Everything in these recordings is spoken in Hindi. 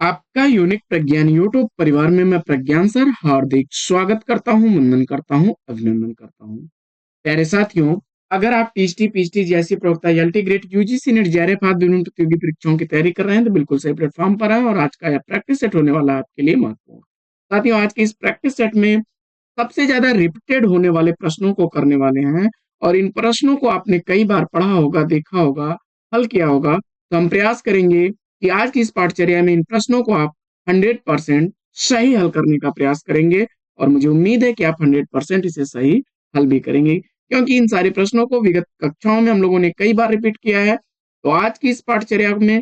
आपका यूनिक प्रज्ञान यूट्यूब परिवार में मैं प्रज्ञान सर हार्दिक स्वागत करता हूं, वंदन करता हूं, अभिनंदन करता हूं। प्यारे साथियों, अगर आप टीएसटी, पीएचडी जैसी प्रवक्ता LT grade UGC net JRF आदि विभिन्न प्रतियोगी परीक्षाओं की तैयारी कर रहे हैं तो बिल्कुल सही प्लेटफॉर्म पर है और आज का यह प्रैक्टिस सेट होने वाला है आपके लिए महत्वपूर्ण। साथियों, आज के इस प्रैक्टिस सेट में सबसे ज्यादा रिपीटेड होने वाले प्रश्नों को करने वाले हैं और इन प्रश्नों को आपने कई बार पढ़ा होगा, देखा होगा, हल किया होगा। तो हम प्रयास करेंगे कि आज की इस पाठचर्या में इन प्रश्नों को आप 100% सही हल करने का प्रयास करेंगे और मुझे उम्मीद है कि आप 100% इसे सही हल भी करेंगे, क्योंकि इन सारे प्रश्नों को विगत कक्षाओं में हम लोगों ने कई बार रिपीट किया है। तो आज की इस पाठचर्या में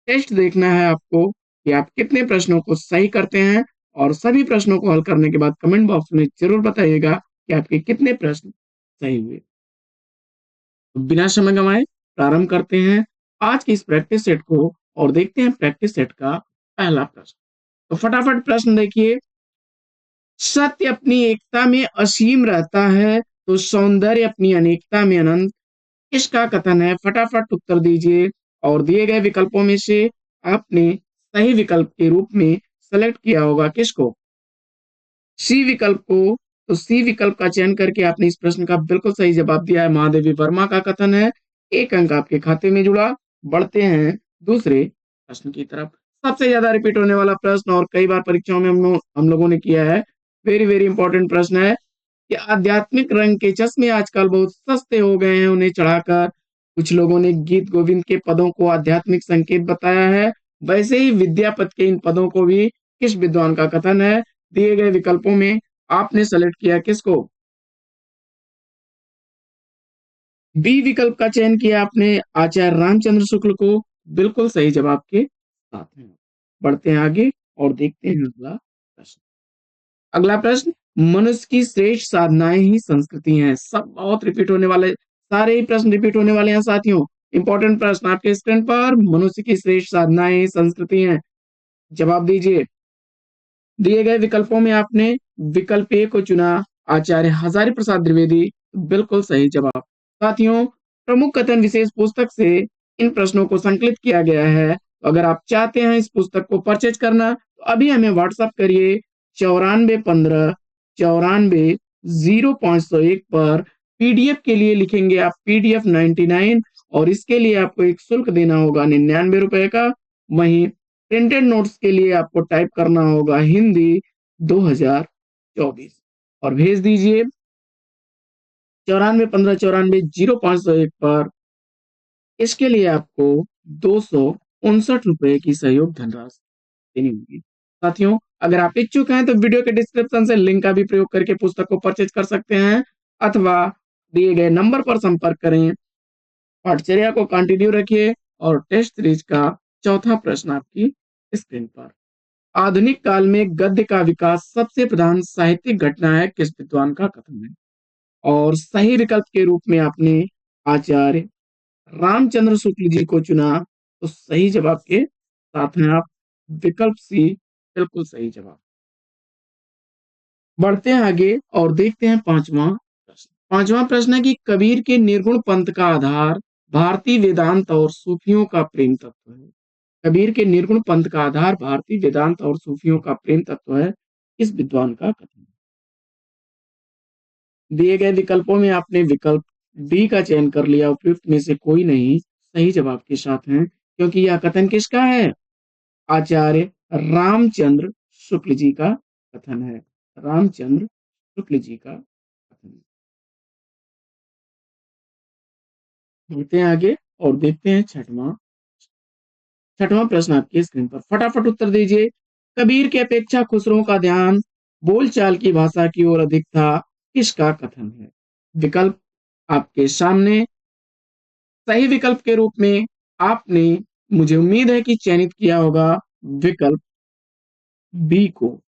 टेस्ट देखना है आपको कि आप कितने प्रश्नों को सही करते हैं और सभी प्रश्नों को हल करने के बाद कमेंट बॉक्स में जरूर बताइएगा कि आपके कितने प्रश्न सही हुए। तो बिना समय गंवाए प्रारंभ करते हैं आज की इस प्रैक्टिस सेट को और देखते हैं प्रैक्टिस सेट का पहला प्रश्न। तो फटाफट प्रश्न देखिए। सत्य अपनी एकता में असीम रहता है तो सौंदर्य अपनी अनेकता में अनंत, किसका कथन है? फटाफट उत्तर दीजिए और दिए गए विकल्पों में से आपने सही विकल्प के रूप में सेलेक्ट किया होगा किसको? सी विकल्प को। तो सी विकल्प का चयन करके आपने इस प्रश्न का बिल्कुल सही जवाब दिया है। महादेवी वर्मा का कथन है, एक अंक आपके खाते में जुड़ा। बढ़ते हैं दूसरे प्रश्न की तरफ। सबसे ज्यादा रिपीट होने वाला प्रश्न और कई बार परीक्षाओं में हम लोगों ने किया है। वेरी वेरी इंपॉर्टेंट प्रश्न है कि आध्यात्मिक रंग के चश्मे आजकल बहुत सस्ते हो गए हैं उन्हें चढ़ाकर। कुछ लोगों ने गीत गोविंद के पदों को आध्यात्मिक संकेत बताया है, वैसे ही विद्यापति के इन पदों को भी किस विद्वान का कथन है? दिए गए विकल्पों में आपने सेलेक्ट किया किसको? बी विकल्प का चयन किया आपने आचार्य रामचंद्र शुक्ल को। बिल्कुल सही जवाब के साथ में बढ़ते हैं आगे और देखते हैं अगला प्रश्न। अगला प्रश्न, मनुष्य की श्रेष्ठ साधनाएं ही संस्कृति हैं। सब बहुत रिपीट होने वाले, सारे ही प्रश्न रिपीट होने वाले हैं साथियों। इंपॉर्टेंट प्रश्न आपके स्क्रीन पर, मनुष्य की श्रेष्ठ साधनाएं ही संस्कृति हैं। जवाब दीजिए। दिए गए विकल्पों में आपने विकल्प ए को चुना, आचार्य हजारी प्रसाद द्विवेदी। बिल्कुल सही जवाब। साथियों, प्रमुख कथन विशेष पुस्तक से इन प्रश्नों को संकलित किया गया है। तो अगर आप चाहते हैं इस पुस्तक को परचेज करना तो अभी हमें व्हाट्सएप करिए 9415 94 0501 पर। पीडीएफ के लिए लिखेंगे आप पीडीएफ 99 और इसके लिए आपको एक शुल्क देना होगा 99 रुपए का। वहीं प्रिंटेड नोट्स के लिए आपको टाइप करना होगा हिंदी 2024 और भेज दीजिए 9415 94 0501 पर। इसके लिए आपको 259 रुपए की सहयोग धनराशि देनी होगी। साथियों, अगर आप इच्छुक हैं तो वीडियो के डिस्क्रिप्शन से लिंक का भी प्रयोग करके पुस्तक को परचेज कर सकते हैं अथवा दिए गए नंबर पर संपर्क करें। पाठचर्या को कंटिन्यू रखिए और टेस्ट सीरीज का चौथा प्रश्न आपकी स्क्रीन पर। आधुनिक काल में गद्य का विकास सबसे प्रधान साहित्यिक घटना है, किस विद्वान का कथन है? और सही विकल्प के रूप में आपने आचार्य रामचंद्र शुक्ल जी को चुना। तो सही जवाब के साथ में आप विकल्प सी बिल्कुल सही जवाब। बढ़ते हैं आगे और देखते हैं पांचवा प्रश्न। पांचवा प्रश्न है कि कबीर के निर्गुण पंथ का आधार भारतीय वेदांत और सूफियों का प्रेम तत्व है। कबीर के निर्गुण पंथ का आधार भारतीय वेदांत और सूफियों का प्रेम तत्व है, इस विद्वान का कथन। दिए गए विकल्पों में आपने विकल्प डी का चयन कर लिया। उपयुक्त में से कोई नहीं सही जवाब के साथ है, क्योंकि यह कथन किसका है? आचार्य रामचंद्र शुक्ल जी का कथन है। रामचंद्र शुक्ल जी का कथन। बढ़ते हैं आगे और देखते हैं छठवां प्रश्न आपकी स्क्रीन पर। फटाफट उत्तर दीजिए। कबीर की अपेक्षा खुसरो का ध्यान बोलचाल की भाषा की ओर अधिक था, किसका कथन है? विकल्प आपके सामने। सही विकल्प के रूप में आपने, मुझे उम्मीद है कि चयनित किया होगा विकल्प बी को,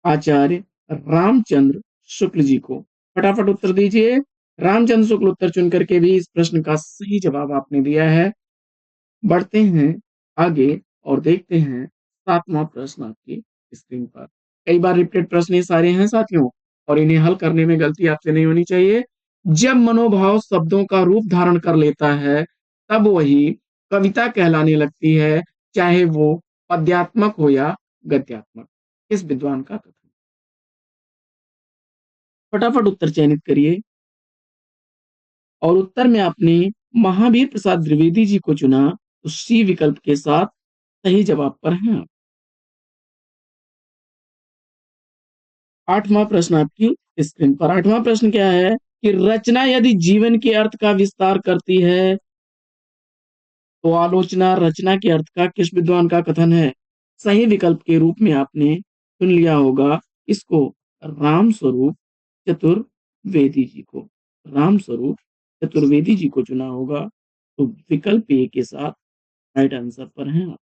आचार्य रामचंद्र शुक्ल जी को। फटाफट उत्तर दीजिए। रामचंद्र शुक्ल उत्तर चुन करके भी इस प्रश्न का सही जवाब आपने दिया है। बढ़ते हैं आगे और देखते हैं सातवां प्रश्न आपकी स्क्रीन पर। कई बार रिपीटेड प्रश्न ये सारे हैं साथियों और इन्हें हल करने में गलती आपसे नहीं होनी चाहिए। जब मनोभाव शब्दों का रूप धारण कर लेता है तब वही कविता कहलाने लगती है, चाहे वो पद्यात्मक हो या गद्यात्मक? किस विद्वान का कथन? फटाफट उत्तर चयनित करिए। और उत्तर में आपने महावीर प्रसाद द्विवेदी जी को चुना, तो सी विकल्प के साथ सही जवाब पर हैं आप। 8वां प्रश्न आपकी स्क्रीन पर। 8वां प्रश्न क्या है कि रचना यदि जीवन के अर्थ का विस्तार करती है, तो आलोचना रचना के अर्थ का किस विद्वान का कथन है? सही विकल्प के रूप में आपने चुन लिया होगा इसको, राम स्वरूप चतुर्वेदी जी को। राम स्वरूप चतुर्वेदी जी को चुना होगा, तो विकल्प ए के साथ राइट आंसर पर हैं आप।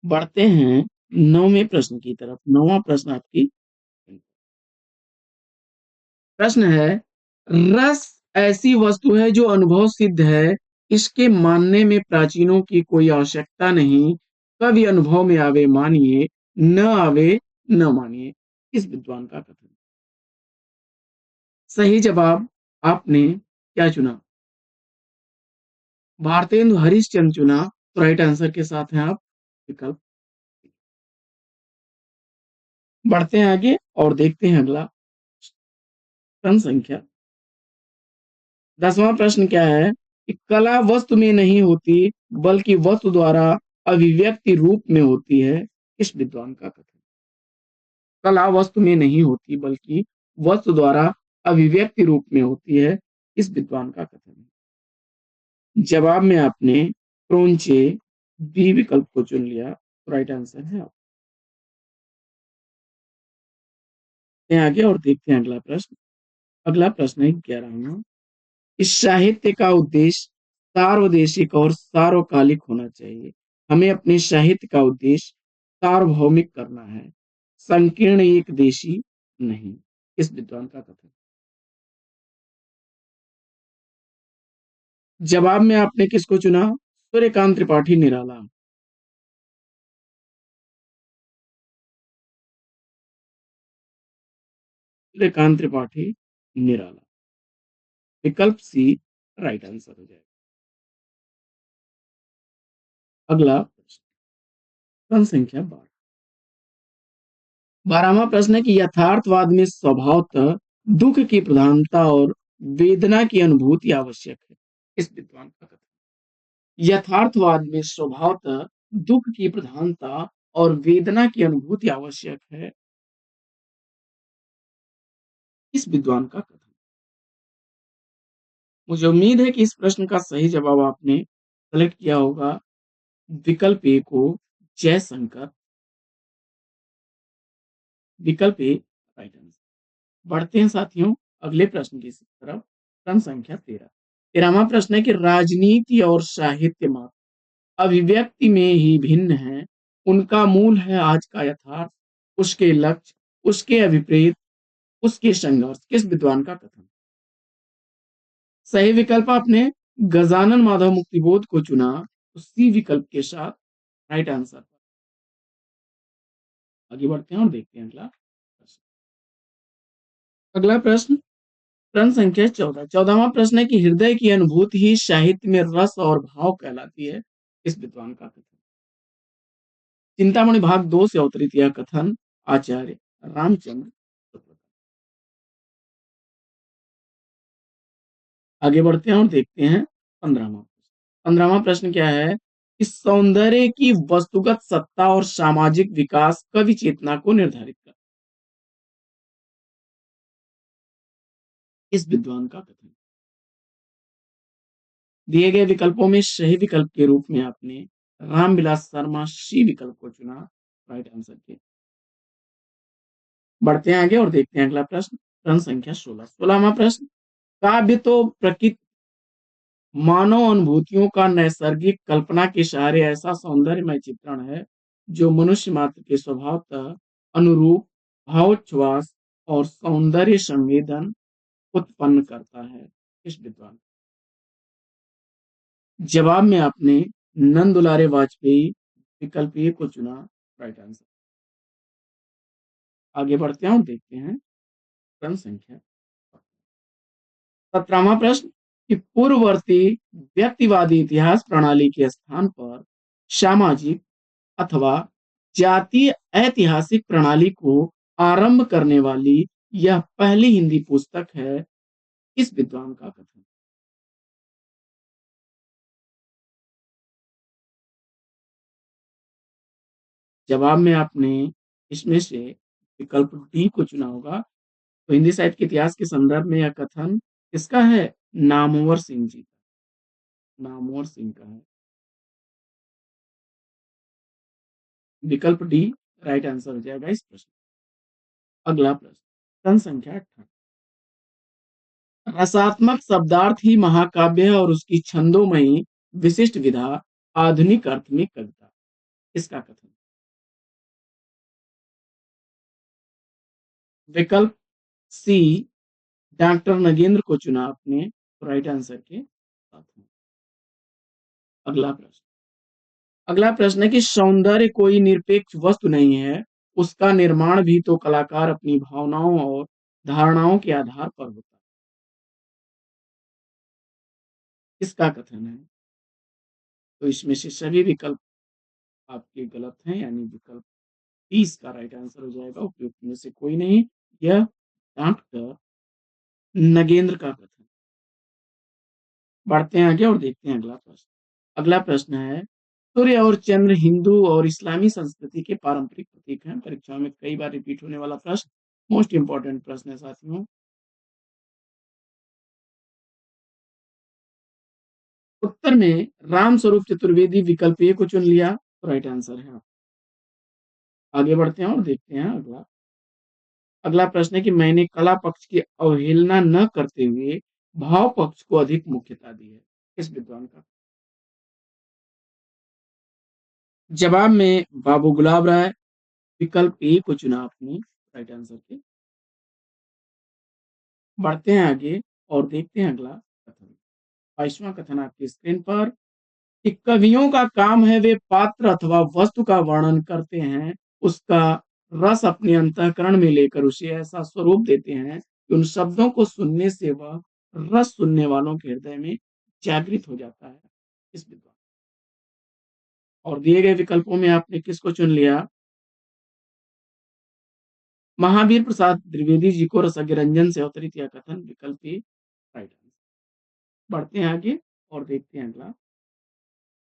बढ़ते हैं 9वें प्रश्न की तरफ। 9वां प्रश्न आपकी प्रश्न है, रस ऐसी वस्तु है जो अनुभव सिद्ध है, इसके मानने में प्राचीनों की कोई आवश्यकता नहीं, कभी अनुभव में आवे मानिए, न आवे न मानिए। इस विद्वान का कथन। सही जवाब आपने क्या चुना? भारतेंदु हरिश्चंद्र चुना, तो राइट आंसर के साथ हैं आप विकल्प। बढ़ते हैं आगे और देखते हैं अगला प्रश्न संख्या। 10वां प्रश्न क्या है कि कला वस्तु में नहीं होती, बल्कि वस्तु द्वारा अभिव्यक्ति रूप में होती है। इस विद्वान का कथन। कला वस्तु में नहीं होती, बल्कि वस्तु द्वारा अभिव्यक्ति रूप में होती है। इस विद्वान का कथन है। जवाब में आपने क्रोंचे बी विकल्प को चुन लिया, तो राइट आंसर है आप। आगे और देखते हैं अगला प्रश्न। अगला प्रश्न है 11वां। इस साहित्य का उद्देश्य सार्वदेशिक और सार्वकालिक होना चाहिए। हमें अपने साहित्य का उद्देश्य सार्वभौमिक करना है, संकीर्ण एक देशी नहीं। इस विद्वान का कथन। जवाब में आपने किसको चुना? सूर्यकांत त्रिपाठी निराला। सूर्यकांत त्रिपाठी निराला, विकल्प सी राइट आंसर हो जाएगा। अगला प्रश्न, प्रश्न संख्या 12। 12वां प्रश्न है कि यथार्थवाद में स्वभावतः दुख की प्रधानता और वेदना की अनुभूति आवश्यक है। इस विद्वान का कथन। यथार्थवाद में स्वभावतः दुख की प्रधानता और वेदना की अनुभूति आवश्यक है। इस विद्वान का कथन। मुझे उम्मीद है कि इस प्रश्न का सही जवाब आपने सेलेक्ट किया होगा विकल्प ए को, जयशंकर। विकल्प ए राइट आंसर। बढ़ते हैं साथियों अगले प्रश्न की तरफ। प्रश्न संख्या 13। 13वां प्रश्न है कि राजनीति और साहित्य मात्र अभिव्यक्ति में ही भिन्न है, उनका मूल है आज का यथार्थ, उसके लक्ष्य, उसके अभिप्रेत, उसके संघर्ष। किस विद्वान का कथन? सही विकल्प आपने गजानन माधव मुक्तिबोध को चुना, तो सी विकल्प के साथ राइट आंसर। आगे बढ़ते हैं और देखते हैं अगला प्रश्न। अगला प्रश्न, प्रश्न संख्या 14। 14वां प्रश्न है कि हृदय की अनुभूति ही साहित्य में रस और भाव कहलाती है। इस विद्वान का कथन। चिंतामणि भाग 2 से अवतरित यह कथन आचार्य रामचंद्र शुक्ल का। आगे बढ़ते हैं और देखते हैं 15वां प्रश्न। 15वां प्रश्न क्या है कि सौंदर्य की वस्तुगत सत्ता और सामाजिक विकास कवि चेतना को निर्धारित कर। इस विद्वान का कथन। दिए गए विकल्पों में सही विकल्प के रूप में आपने रामविलास शर्मा सी विकल्प को चुना, राइट आंसर के। बढ़ते हैं आगे और देखते हैं अगला प्रश्न। प्रश्न संख्या 16। 16वां प्रश्न, काव्य तो प्रकृति मानव अनुभूतियों का नैसर्गिक कल्पना के सहारे ऐसा सौंदर्यमय चित्रण है जो मनुष्य मात्र के स्वभावतः अनुरूप भावोच्छ्वास और सौंदर्य संवेदन उत्पन्न करता है। इस विद्वान। जवाब में आपने नंद दुलारे वाजपेयी विकल्प ए को चुना, राइट आंसर। आगे बढ़ते हैं और देखते हैं प्रश्न संख्या 17वां प्रश्न कि पूर्ववर्ती व्यक्तिवादी इतिहास प्रणाली के स्थान पर सामाजिक अथवा जातीय ऐतिहासिक प्रणाली को आरंभ करने वाली यह पहली हिंदी पुस्तक है। इस विद्वान का कथन। जवाब में आपने इसमें से विकल्प डी को चुना होगा। तो हिंदी साहित्य के इतिहास के संदर्भ में यह कथन किसका है? नामवर सिंह जी का। नामवर सिंह का है। विकल्प डी राइट आंसर हो जाएगा इस प्रश्न। अगला प्रश्न, प्रश्न संख्या 18। रसात्मक शब्दार्थ ही महाकाव्य है और उसकी छंदोमयी विशिष्ट विधा आधुनिक अर्थ में कविता। इसका कथन। विकल्प सी डॉक्टर नगेंद्र को चुना आपने राइट आंसर के साथ में। अगला प्रश्न, अगला प्रश्न है कि सौंदर्य कोई निरपेक्ष वस्तु नहीं है, उसका निर्माण भी तो कलाकार अपनी भावनाओं और धारणाओं के आधार पर होता है। इसका कथन है। तो इसमें से सभी विकल्प आपके गलत हैं, यानी विकल्प 30 का राइट आंसर हो जाएगा। उपयुक्त में से कोई नहीं। यह डॉक्टर नगेंद्र का कथन। बढ़ते हैं आगे और देखते हैं अगला प्रश्न। अगला प्रश्न है, सूर्य और चंद्र हिंदू और इस्लामी संस्कृति के पारंपरिक प्रतीक हैं। परीक्षाओं में कई बार रिपीट होने वाला प्रश्न, मोस्ट इंपॉर्टेंट प्रश्न है साथियों। उत्तर में राम स्वरूप चतुर्वेदी विकल्प ए को चुन लिया, तो राइट आंसर है। आगे बढ़ते हैं और देखते हैं अगला। अगला प्रश्न है कि मैंने कला पक्ष की अवहेलना न करते हुए भाव पक्ष को अधिक मुख्यता दी है। किस विद्वान का? जवाब में बाबू गुलाब राय विकल्प ए को चुना आपने राइट आंसर के। बढ़ते हैं आगे और देखते हैं अगला कथन। 22वां कथन आपकी स्क्रीन पर कि कवियों का काम है वे पात्र अथवा वस्तु का वर्णन करते हैं, उसका रस अपने अंतःकरण में लेकर उसे ऐसा स्वरूप देते हैं कि उन शब्दों को सुनने से वह रस सुनने वालों के हृदय में जागृत हो जाता है। इस विद्वान। और दिए गए विकल्पों में आपने किसको चुन लिया? महावीर प्रसाद द्विवेदी जी को रसज्ञ रंजन से अवतरित यह कथन विकल्प ए राइट आंसर। बढ़ते हैं आगे और देखते हैं अगला।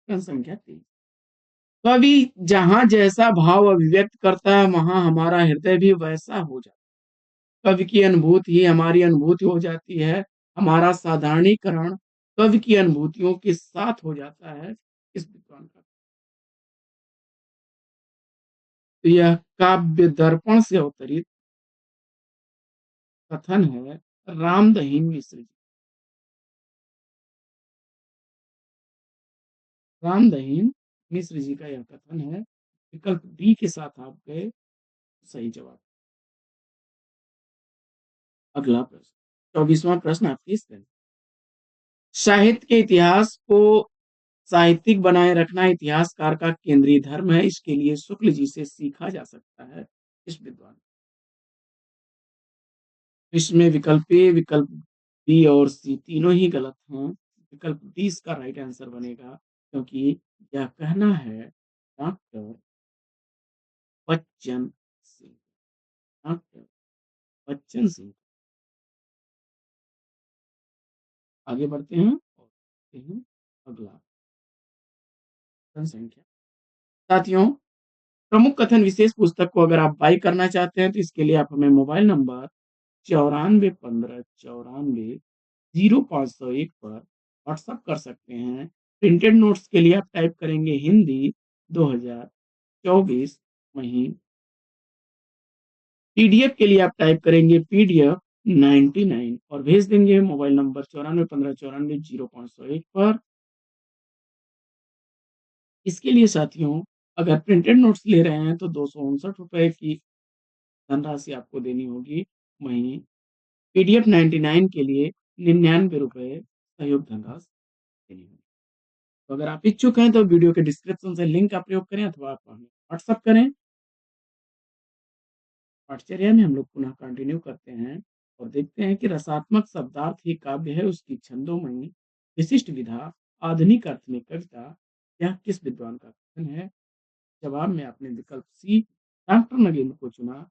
प्रश्न संख्या 3। कवि जहां जैसा भाव अभिव्यक्त करता है वहां हमारा हृदय भी वैसा हो जाता है। कवि की अनुभूति ही हमारी अनुभूति हो जाती है। हमारा साधारणीकरण कवि की अनुभूतियों के साथ हो जाता है। इस विद्वान का। तो यह काव्य दर्पण से अवतरित कथन है रामदहीन मिश्र जी। रामदहीन मिश्र जी का यह कथन है। विकल्प डी के साथ आप गए, सही जवाब। अगला प्रश्न, 24वां प्रश्न आपकी स्क्रीन। साहित्य के इतिहास को साहित्यिक बनाए रखना इतिहासकार का केंद्रीय धर्म है, इसके लिए शुक्ल जी से सीखा जा सकता है। इस विद्वान। इसमें विकल्प ए, विकल्प बी और सी तीनों ही गलत हैं। विकल्प डी इसका राइट आंसर बनेगा, क्योंकि यह कहना है डॉक्टर बच्चन सिंह। डॉक्टर बच्चन सिंह। आगे बढ़ते हैं और देखते हैं अगला प्रश्न संख्या। साथियों, प्रमुख कथन विशेष पुस्तक को अगर आप बाई करना चाहते हैं तो इसके लिए आप हमें मोबाइल नंबर 9415 94 0501 पर व्हाट्सएप कर सकते हैं। प्रिंटेड नोट्स के लिए आप टाइप करेंगे हिंदी 2024 वहीं पीडीएफ के लिए आप टाइप करेंगे पीडीएफ 99 और भेज देंगे मोबाइल नंबर 9415 94 0501 पर। इसके लिए साथियों, अगर प्रिंटेड नोट्स ले रहे हैं तो 259 रुपए की धनराशि आपको देनी होगी। वहीं पीडीएफ 99 के लिए 99 रुपए सहयोग धनराशि देनी होगी। तो अगर आप इच्छुक हैं तो वीडियो के डिस्क्रिप्शन से लिंक का प्रयोग करें अथवा आप हमें व्हाट्सअप करें। पाठचर्या में हम लोग पुनः कंटिन्यू करते हैं और देखते हैं कि रसात्मक शब्दार्थ ही काव्य है, उसकी छंदोमयी विशिष्ट विधा आधुनिक अर्थ में कविता यह किस विद्वान का कथन है? जवाब में आपने विकल्प सी डॉक्टर नगेंद्र को चुना।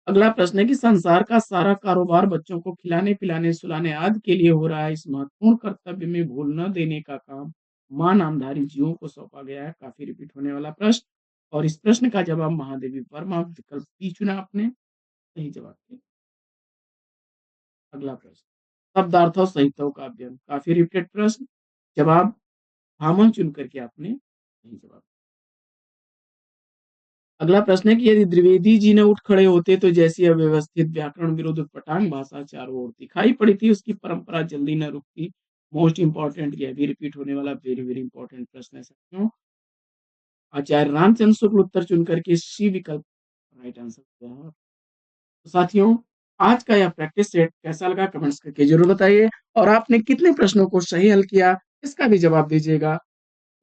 अगला प्रश्न है कि संसार का सारा कारोबार बच्चों को खिलाने पिलाने सुलाने आदि के लिए हो रहा है, इस महत्वपूर्ण कर्तव्य में भूल न देने का काम मां नामधारी जीवों को सौंपा गया है। काफी रिपीट होने वाला प्रश्न, और इस प्रश्न का जवाब महादेवी वर्मा, विकल्प बी चुना आपने सही जवाब के। अगला प्रश्न, शब्दार्थ और साहित्यों का अध्ययन, काफी रिपीटेड प्रश्न, जवाब हामन चुन करके आपने सही जवाब। अगला प्रश्न है कि यदि द्विवेदी जी न उठ खड़े होते तो जैसी अव्यवस्थित व्याकरण विरुद्ध पटांग भाषा चारों ओर दिखाई पड़ी थी, उसकी परंपरा जल्दी न रुकती। मोस्ट इंपॉर्टेंट, यह भी रिपीट होने वाला वेरी वेरी इंपॉर्टेंट प्रश्न है साथियों। आचार्य रामचंद्र शुक्ल उत्तर चुन करके सी विकल्प राइट आंसर दिया है। तो साथियों, आज का यह प्रैक्टिस सेट कैसा लगा कमेंट्स करके जरूर बताइए, और आपने कितने प्रश्नों को सही हल किया इसका भी जवाब दीजिएगा।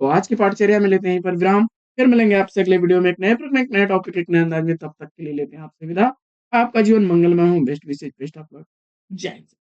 तो आज की पाठचर्या में लेते हैं यहीं पर विराम, फिर मिलेंगे आपसे अगले वीडियो में एक नए प्रश्न, एक नए टॉपिक, एक नए अंदाज में। तब तक के लिए लेते हैं आपसे विदा। आपका जीवन मंगलमय हो, बेस्ट विशेष, बेस्ट ऑफ लक। जय हिंद।